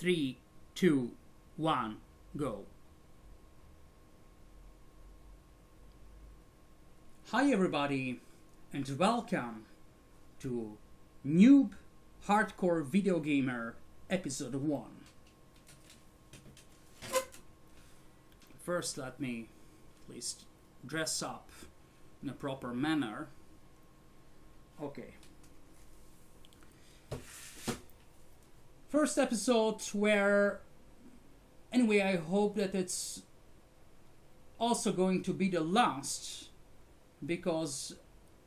3, 2, 1, go. Hi everybody, and welcome to Noob Hardcore Videogamer episode 1. First, let me please dress up in a proper manner. Okay. First episode where, anyway, I hope that it's also going to be the last, because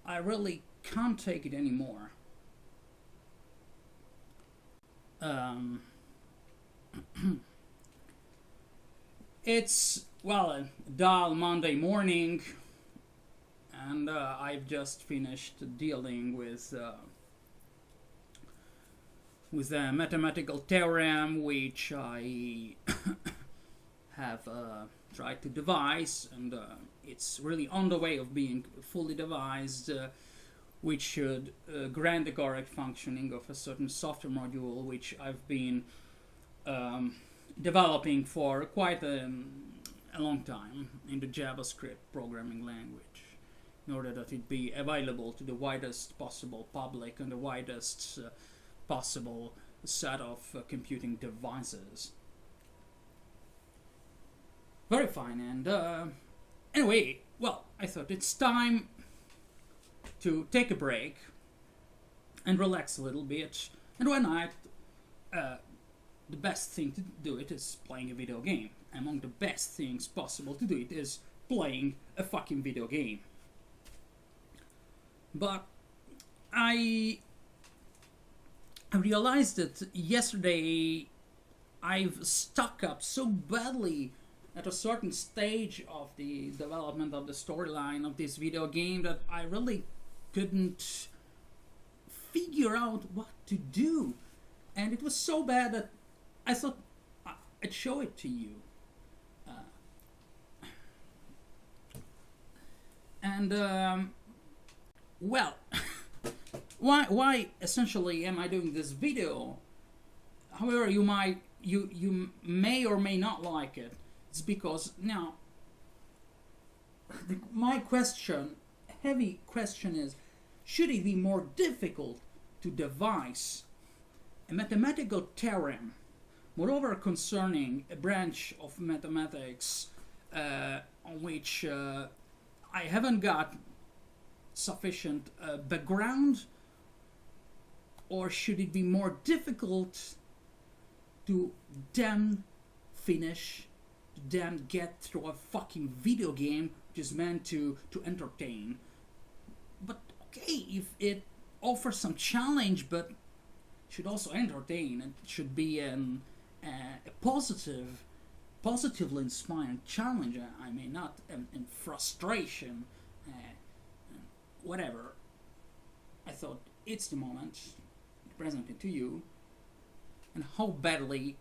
I really can't take it anymore. It's, well, a dull Monday morning, and I've just finished dealing with a mathematical theorem which I have tried to devise, and it's really on the way of being fully devised, which should grant the correct functioning of a certain software module which I've been developing for quite a long time in the JavaScript programming language, in order that it be available to the widest possible public and the widest possible set of computing devices. Very fine, and anyway, well, I thought it's time to take a break and relax a little bit, and one night the best thing to do it is playing a video game. Among the best things possible to do it is playing a fucking video game. But I realized that yesterday I've stuck up so badly at a certain stage of the development of the storyline of this video game that I really couldn't figure out what to do. And it was so bad that I thought I'd show it to you. Well, why essentially am I doing this video? However, you may or may not like it. It's because now my heavy question is, should it be more difficult to devise a mathematical theorem, moreover concerning a branch of mathematics on which I haven't got sufficient background, or should it be more difficult to then finish, to then get through a fucking video game which is meant to entertain? But okay, if it offers some challenge, but should also entertain, it should be a positively inspiring challenge. I mean, not in frustration, whatever. I thought it's the moment to present it to you, and how badly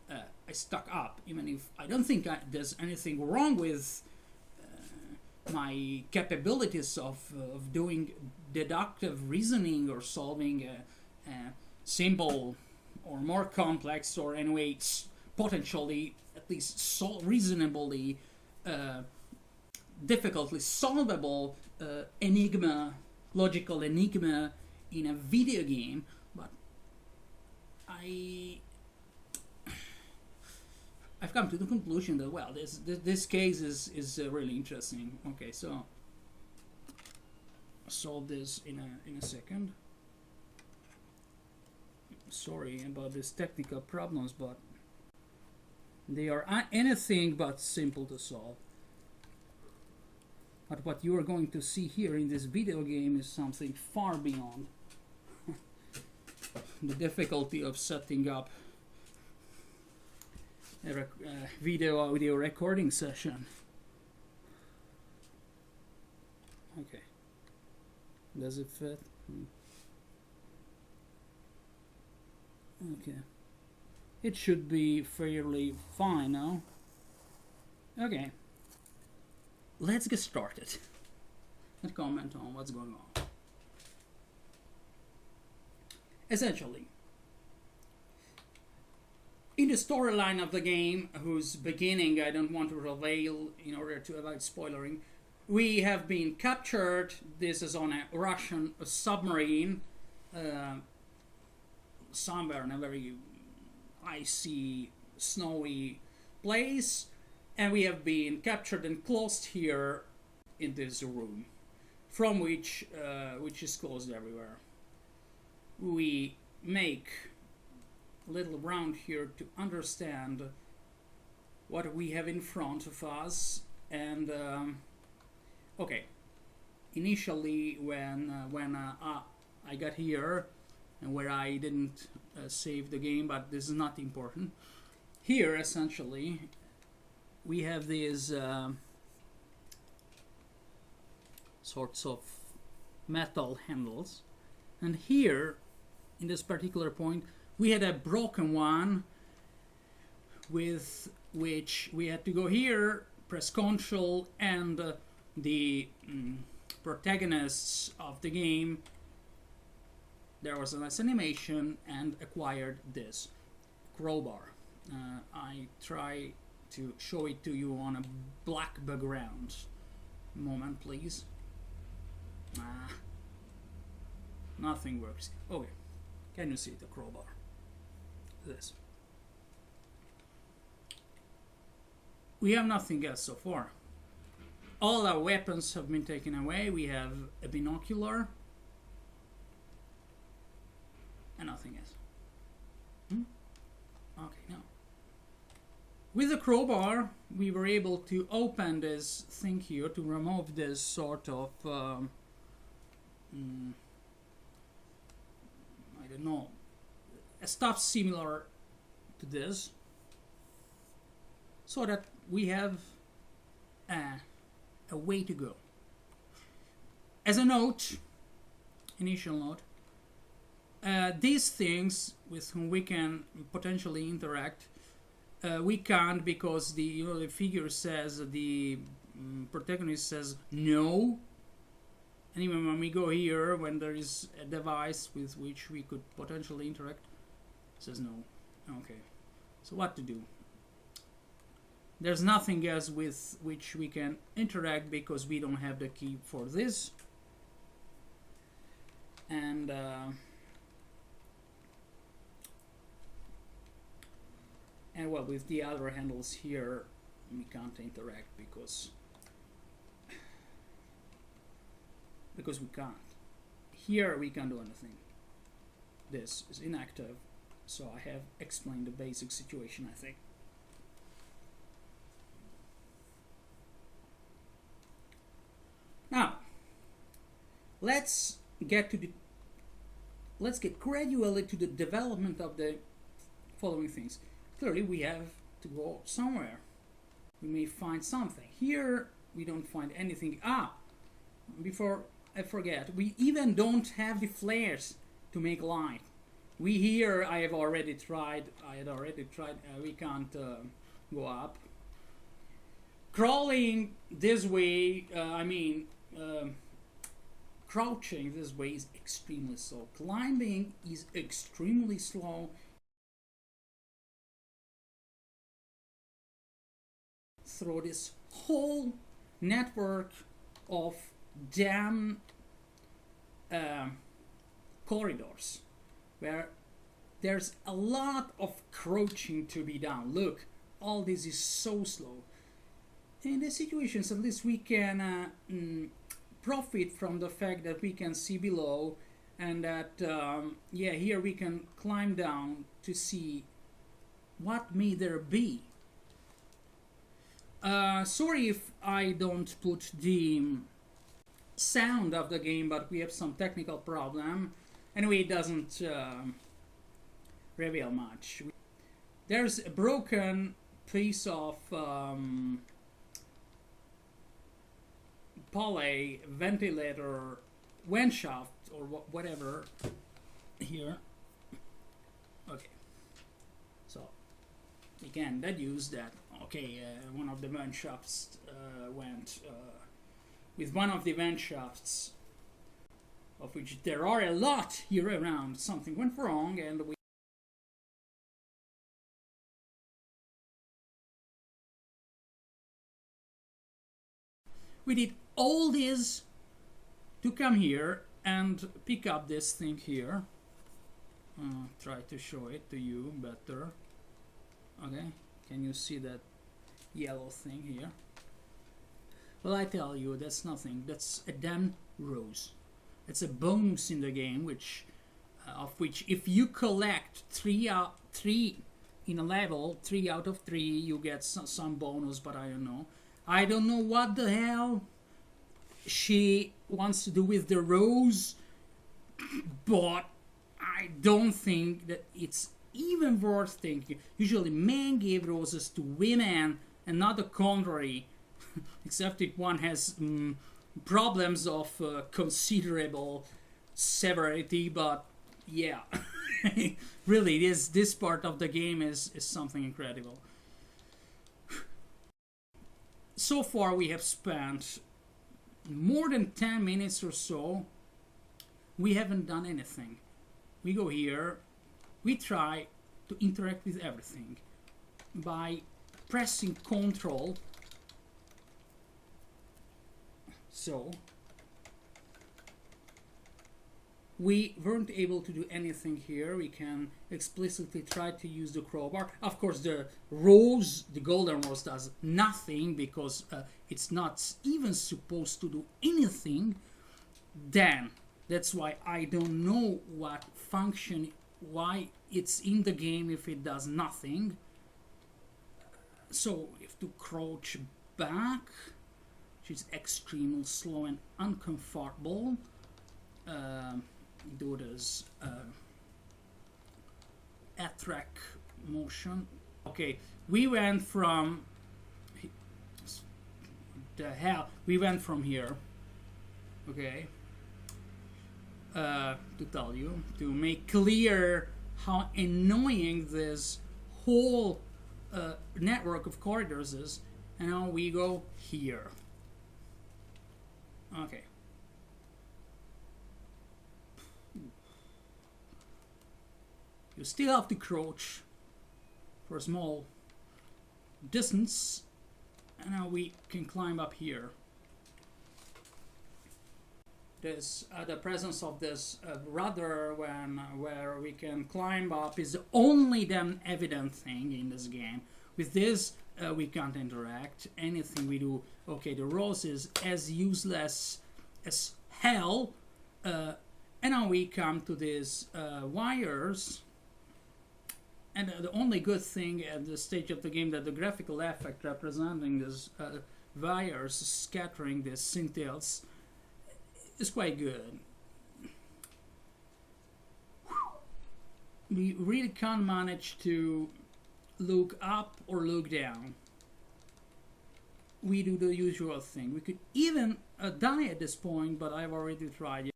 I stuck up, even if I don't think there's anything wrong with my capabilities of doing deductive reasoning or solving a simple or more complex, or anyway potentially at least reasonably difficultly solvable logical enigma in a video game. But I've come to the conclusion that, well, this case is really interesting. Okay, so I'll solve this in a second. Sorry about these technical problems, but they are anything but simple to solve. But what you are going to see here in this video game is something far beyond the difficulty of setting up a video-audio recording session. Okay. Does it fit? Okay. It should be fairly fine now. Okay. Let's get started and comment on what's going on. Essentially, in the storyline of the game, whose beginning I don't want to reveal in order to avoid spoiling, we have been captured. This is on a Russian submarine, somewhere in a very icy, snowy place, and we have been captured and closed here in this room, from which is closed everywhere. We make a little round here to understand what we have in front of us. And okay, initially when I got here, and where I didn't save the game, but this is not important. Here, essentially, we have these sorts of metal handles, and here, in this particular point, we had a broken one, with which we had to go here, press Ctrl, and the protagonists of the game, there was a nice animation, and acquired this crowbar. I try to show it to you on a black background. Moment, please. Nothing works. Okay, can you see the crowbar? This. We have nothing else so far. All our weapons have been taken away. We have a binocular and nothing else. Okay, no. With the crowbar, we were able to open this thing here to remove this sort of I don't know, a stuff similar to this, so that we have a way to go. As a note, initial note, these things with whom we can potentially interact, we can't, because the the figure says, the protagonist says no. And even when we go here, when there is a device with which we could potentially interact, it says no. Okay, so what to do? There's nothing else with which we can interact, because we don't have the key for this. And well, with the other handles here, we can't interact because we can't. Here we can't do anything. This is inactive, so I have explained the basic situation, I think. Now, let's get gradually to the development of the following things. Clearly, we have to go somewhere. We may find something. Here, we don't find anything. Before I forget, we even don't have the flares to make light. We here, I had already tried, we can't go up. Crawling this way, crouching this way is extremely slow. Climbing is extremely slow. Through this whole network of damn corridors, where there's a lot of crouching to be done. Look, all this is so slow. In these situations, at least we can profit from the fact that we can see below, and that here we can climb down to see what may there be. Sorry if I don't put the sound of the game, but we have some technical problem. Anyway, it doesn't reveal much. There's a broken piece of poly ventilator vent shaft or whatever here. Okay, so we can deduce that one of the vent shafts went with one of the vent shafts, of which there are a lot here around. Something went wrong, and we We did all this to come here and pick up this thing here. Try to show it to you better. Okay, can you see that yellow thing here? Well, I tell you, that's nothing. That's a damn rose. It's a bonus in the game, which of which if you collect three in a level, 3 out of 3, you get some bonus. But I don't know. I don't know what the hell she wants to do with the rose, but I don't think that it's even worth thinking. Usually men give roses to women and not the contrary, except if one has problems of considerable severity. But yeah, really, this part of the game is something incredible. So far we have spent more than 10 minutes or so. We haven't done anything. We go here, we try to interact with everything by pressing Control. So we weren't able to do anything here. We can explicitly try to use the crowbar. Of course, the rose, the golden rose, does nothing because it's not even supposed to do anything. Then that's why I don't know what function, why it's in the game if it does nothing. So we have to crouch back, which is extremely slow and uncomfortable. Do this attract motion. Okay, we went from we went from here. Okay, to tell you, to make clear how annoying this whole network of corridors is, and now we go here. Okay. You still have to crouch for a small distance, and now we can climb up here. This the presence of this rudder where we can climb up is the only damn evident thing in this game. With this we can't interact. Anything we do, okay, the rose is as useless as hell. And now we come to these wires. And the only good thing at this stage of the game that the graphical effect representing these wires scattering these scintillas is quite good. We really can't manage to look up or look down. We do the usual thing. We could even die at this point, but I've already tried it.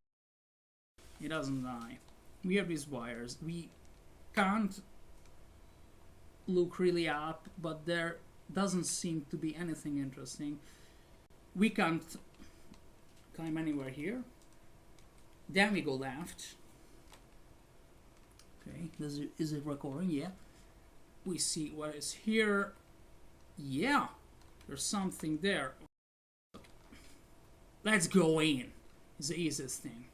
It doesn't die. We have these wires. We can't look really up, but there doesn't seem to be anything interesting. We can't climb anywhere here. Then we go left. Okay, is it recording? Yeah. We see what is here. Yeah, there's something there. Let's go in. It's the easiest thing.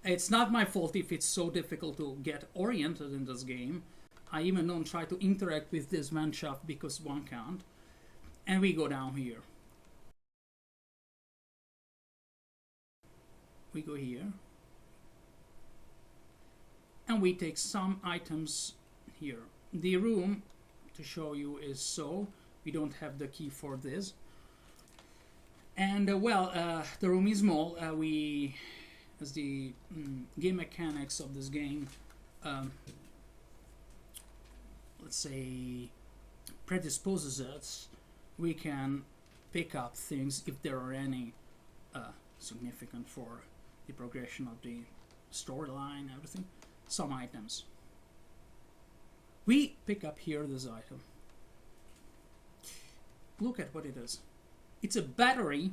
It's not my fault if it's so difficult to get oriented in this game. I even don't try to interact with this manshaft because one can't. And we go down here. We go here. And we take some items here. The room, to show you, is so. We don't have the key for this. And the room is small. As the game mechanics of this game, let's say, predisposes us, we can pick up things if there are any significant for the progression of the storyline, everything. Some items. We pick up here this item. Look at what it is. It's a battery,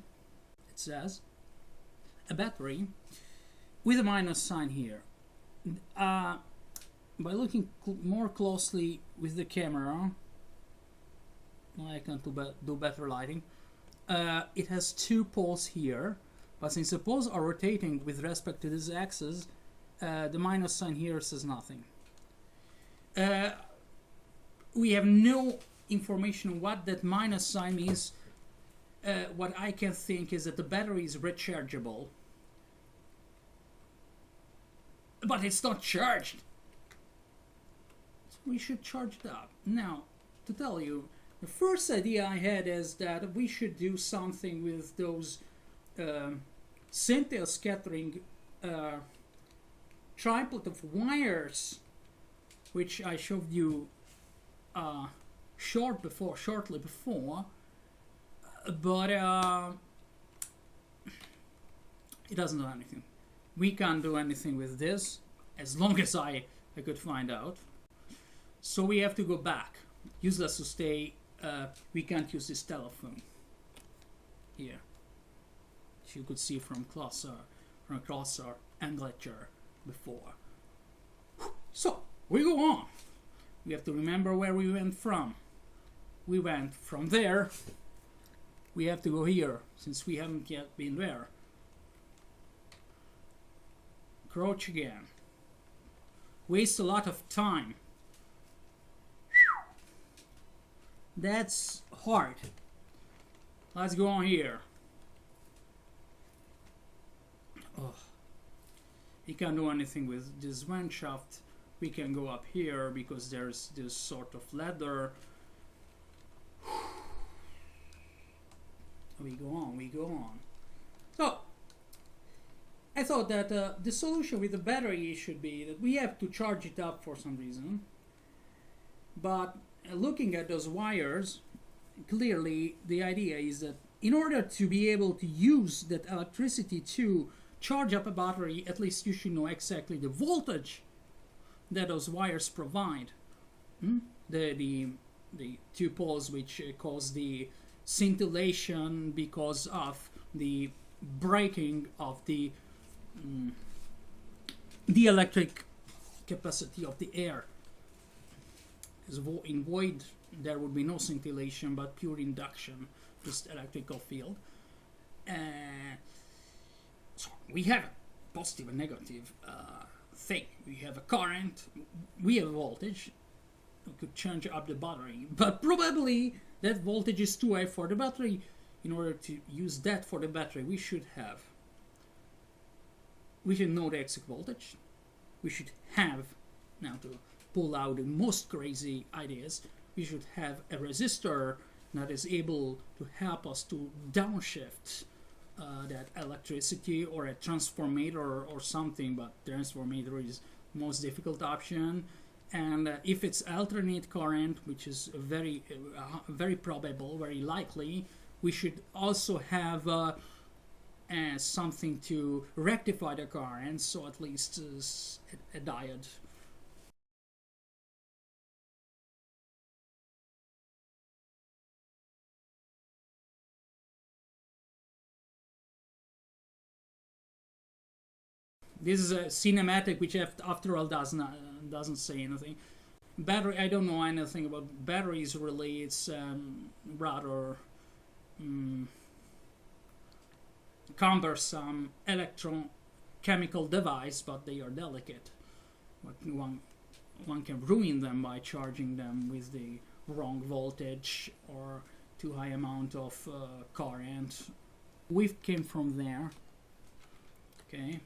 it says. A battery with a minus sign here. By looking more closely with the camera, I can do better lighting. It has 2 poles here, but since the poles are rotating with respect to this axis, the minus sign here says nothing. We have no information what that minus sign means. What I can think is that the battery is rechargeable, but it's not charged. So we should charge it up. Now, to tell you, the first idea I had is that we should do something with those scintilla scattering triplet of wires, which I showed you shortly before, but it doesn't do anything. We can't do anything with this as long as I could find out. So we have to go back. Useless to stay. We can't use this telephone here, as you could see from across our angulature before. So we go on. We have to remember where we went from. We went from there. We have to go here, since we haven't yet been there. Crouch again. Waste a lot of time. That's hard. Let's go on here. Oh. We can't do anything with this vent shaft. We can go up here because there's this sort of ladder. We go on. So, I thought that the solution with the battery should be that we have to charge it up for some reason. But looking at those wires, clearly the idea is that in order to be able to use that electricity to charge up a battery, at least you should know exactly the voltage that those wires provide. The 2 poles which cause the scintillation because of the breaking of the electric capacity of the air. Because in void there would be no scintillation but pure induction, just electrical field. So we have a positive and negative thing. We have a current, we have a voltage. We could change up the battery, but probably that voltage is too high for the battery. In order to use that for the battery, we should know the exact voltage. We should have, now to pull out the most crazy ideas, we should have a resistor that is able to help us to downshift that electricity, or a transformator or something, but transformator is the most difficult option. And if it's alternate current, which is very probable, very likely, we should also have something to rectify the current, so at least a diode. This is a cinematic, which after all doesn't say anything. Battery, I don't know anything about batteries really. It's rather cumbersome electrochemical device, but they are delicate. But one can ruin them by charging them with the wrong voltage or too high amount of current. We came from there. Okay.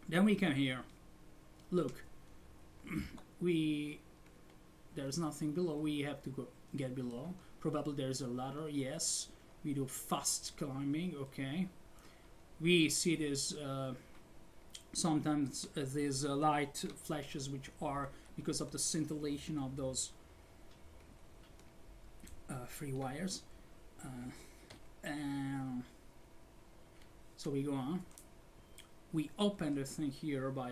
Then we come here. Look, there's nothing below. We have to get below. Probably there's a ladder. Yes, we do fast climbing. Okay, we see this sometimes these light flashes, which are because of the scintillation of those 3 wires. So we go on. We open the thing here by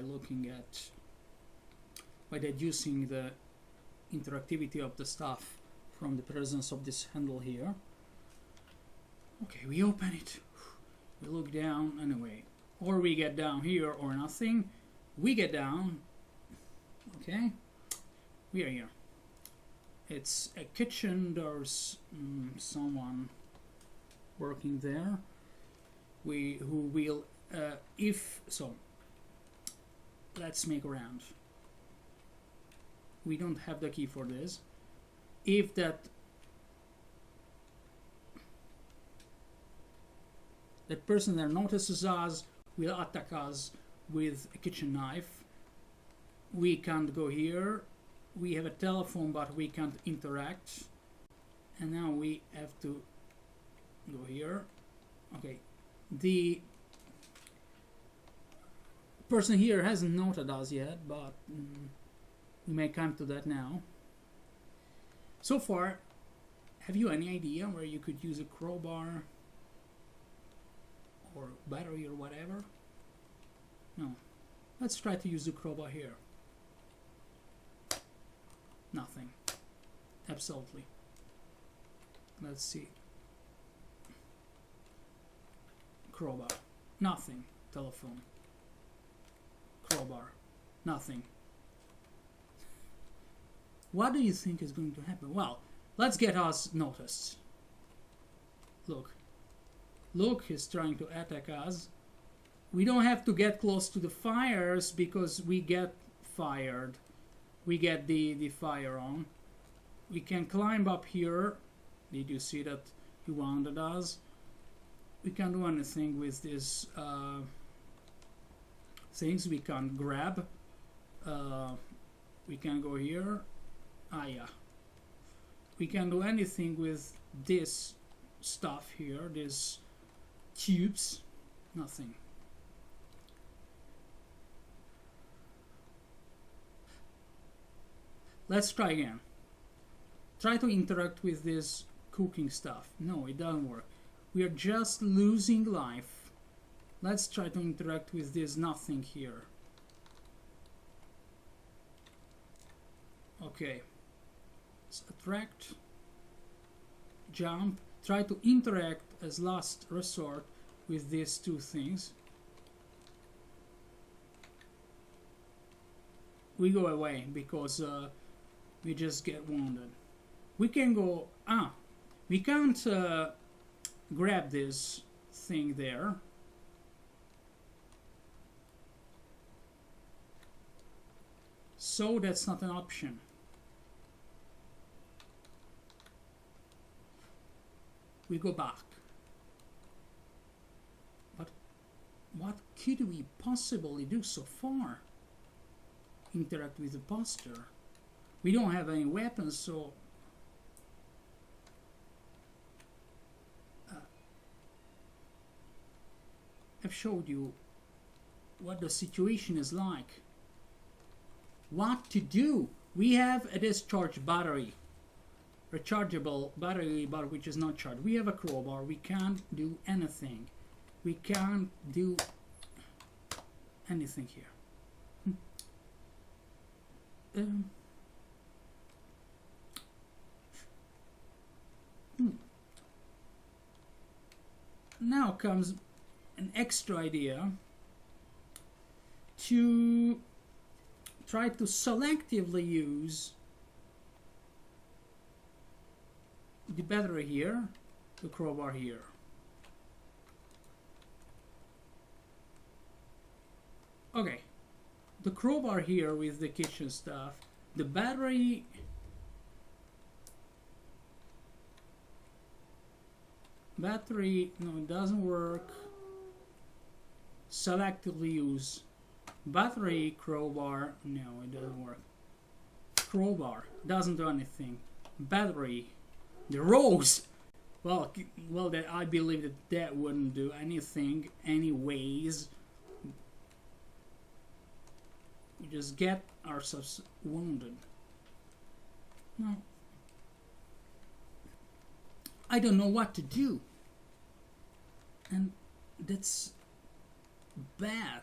deducing the interactivity of the stuff from the presence of this handle here. Okay, we open it. We look down. Anyway, or we get down here or nothing. We get down. Okay, we are here. It's a kitchen. There's someone working there. Who will if so. Let's make a round. We don't have the key for this. If that person there notices us, will attack us with a kitchen knife. We can't go here. We have a telephone, but we can't interact. And now we have to go here. Okay, the person here hasn't noted us yet, but we may come to that now. So far, have you any idea where you could use a crowbar or battery or whatever? No. Let's try to use the crowbar here. Nothing. Absolutely. Let's see. Crowbar. Nothing. Telephone. Crowbar. Nothing. What do you think is going to happen? Well, let's get us noticed. Look. Look, he's trying to attack us. We don't have to get close to the fires because we get fired. We get the fire on. We can climb up here. Did you see that he wounded us? We can't do anything with these things. We can't grab. We can go here. Ah, yeah. We can't do anything with this stuff here. These tubes. Nothing. Let's try again. Try to interact with this cooking stuff. No, it doesn't work. We are just losing life. Let's try to interact with this nothing here. Okay. Let's attract. Jump. Try to interact as last resort with these two things. We go away because we just get wounded. We can go... we can't grab this thing there. So that's not an option. We go back. But what could we possibly do so far? Interact with the poster. We don't have any weapons, so I've showed you what the situation is like. What to do? We have a discharged battery, rechargeable battery, but which is not charged. We have a crowbar. We can't do anything. We can't do anything here. Now comes an extra idea to try to selectively use the battery here, the crowbar here. Okay, the crowbar here with the kitchen stuff, the battery no, it doesn't work. Selectively use battery, crowbar, no, it doesn't work. Crowbar doesn't do anything. Battery, the rose, well that I believe that wouldn't do anything anyways. We just get ourselves wounded. No, I don't know what to do, and that's bad.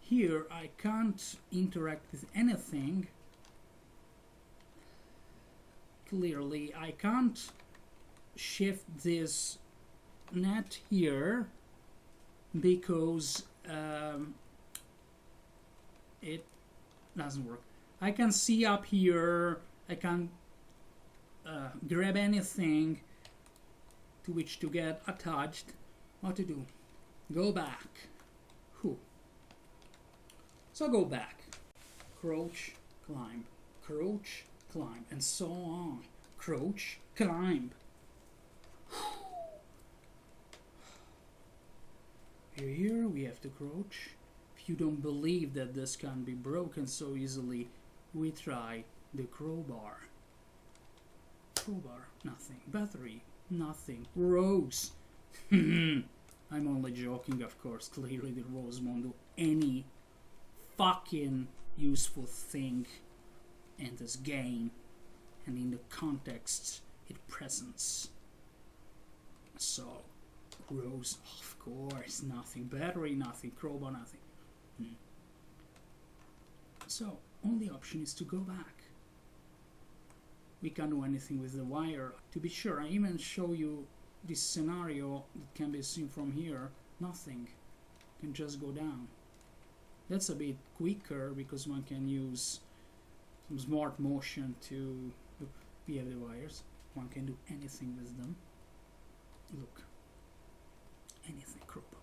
Here I can't interact with anything. Clearly I can't shift this net here. because it doesn't work. I can see up here, I can grab anything to which to get attached. What to do? Go back. Who? So go back. Crouch, climb. Crouch, climb, and so on. Crouch, climb. Here we have to crouch. If you don't believe that this can be broken so easily, we try the crowbar. Crowbar, nothing. Battery, nothing. Rose. I'm only joking, of course. Clearly the rose won't do any fucking useful thing in this game and in the context it presents. So, rose, of course, nothing. Battery, nothing. Crowbar, nothing. So, only option is to go back. We can't do anything with the wire. To be sure, I even show you this scenario that can be seen from here. Nothing. Can just go down. That's a bit quicker because one can use some smart motion to... We have the wires. One can do anything with them. Look. Anything. Crowbar.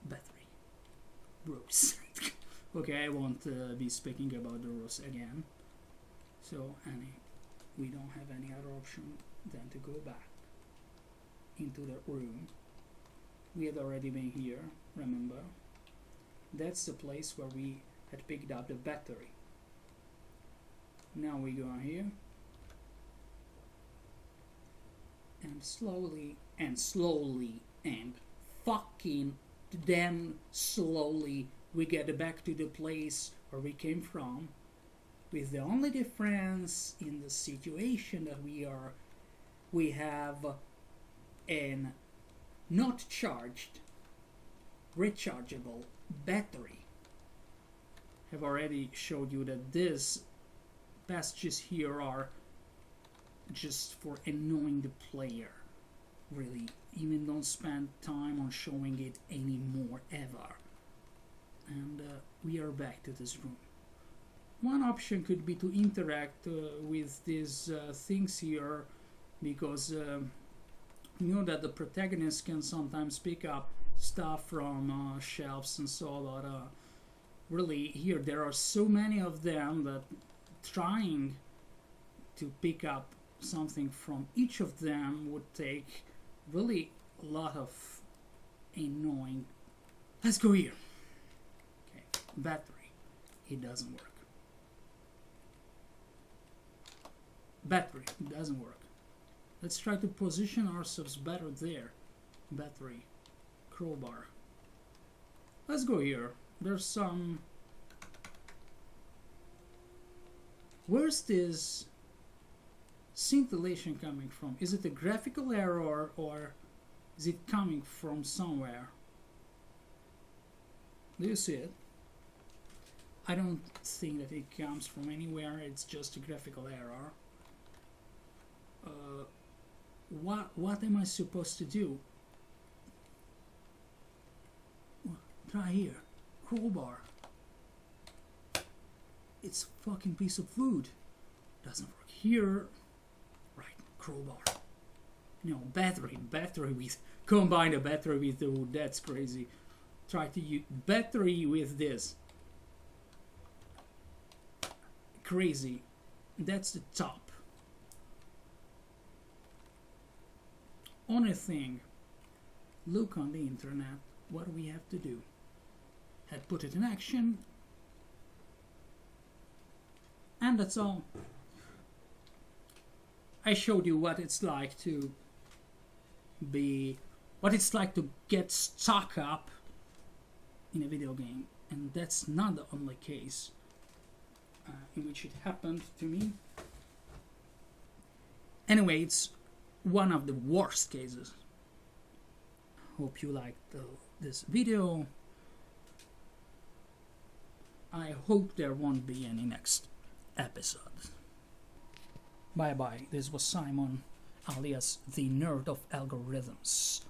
Battery. Rose. Okay, I won't be speaking about the rose again. So, we don't have any other option than to go back into the room. We had already been here, remember? That's the place where we had picked up the battery. Now we go here. And slowly and fucking damn slowly we get back to the place where we came from, with the only difference in the situation that we have an not charged rechargeable battery. I've already showed you that these passages here are just for annoying the player. Really, even don't spend time on showing it anymore ever. And we are back to this room. One option could be to interact with these things here, because you know that the protagonist can sometimes pick up stuff from shelves and so on. But really, here there are so many of them that trying to pick up something from each of them would take really a lot of annoying. Let's go here. Okay, battery. It doesn't work. Battery. It doesn't work. Let's try to position ourselves better there. Battery. Crowbar. Let's go here. There's some... Where's this scintillation coming from? Is it a graphical error or is it coming from somewhere? Do you see it? I don't think that it comes from anywhere. It's just a graphical error. What am I supposed to do? Try here. Crowbar. It's a fucking piece of wood. Doesn't work here. Right, crowbar. No, battery. Battery with... Combine a battery with the wood. That's crazy. Try to use battery with this. Crazy. That's the top. Only thing, look on the internet what we have to do. Had put it in action, and that's all. I showed you what it's like to get stuck up in a video game, and that's not the only case in which it happened to me. Anyway, it's one of the worst cases. Hope you liked this video. I hope there won't be any next episode. Bye bye. This was Simon, alias the Nerd of Algorithms.